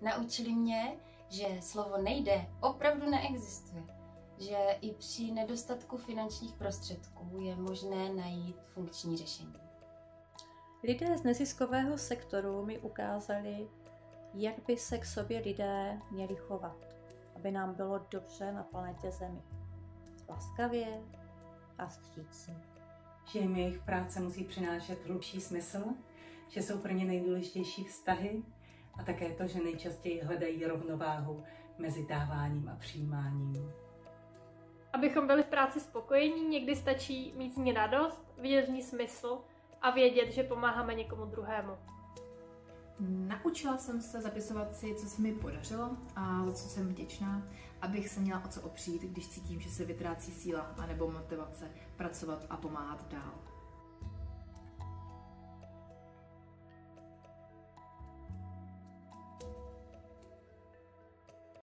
Naučili mě, že slovo nejde opravdu neexistuje. Že i při nedostatku finančních prostředků je možné najít funkční řešení. Lidé z neziskového sektoru mi ukázali, jak by se k sobě lidé měli chovat, aby nám bylo dobře na planetě Zemi. Laskavě a vstřícně. Že jim jejich práce musí přinášet hlubší smysl, že jsou pro ně nejdůležitější vztahy a také to, že nejčastěji hledají rovnováhu mezi dáváním a přijímáním. Abychom byli v práci spokojení, někdy stačí mít z ní radost, vidět v ní smysl a vědět, že pomáháme někomu druhému. Naučila jsem se zapisovat si, co se mi podařilo a za co jsem vděčná, abych se měla o co opřít, když cítím, že se vytrácí síla anebo motivace pracovat a pomáhat dál.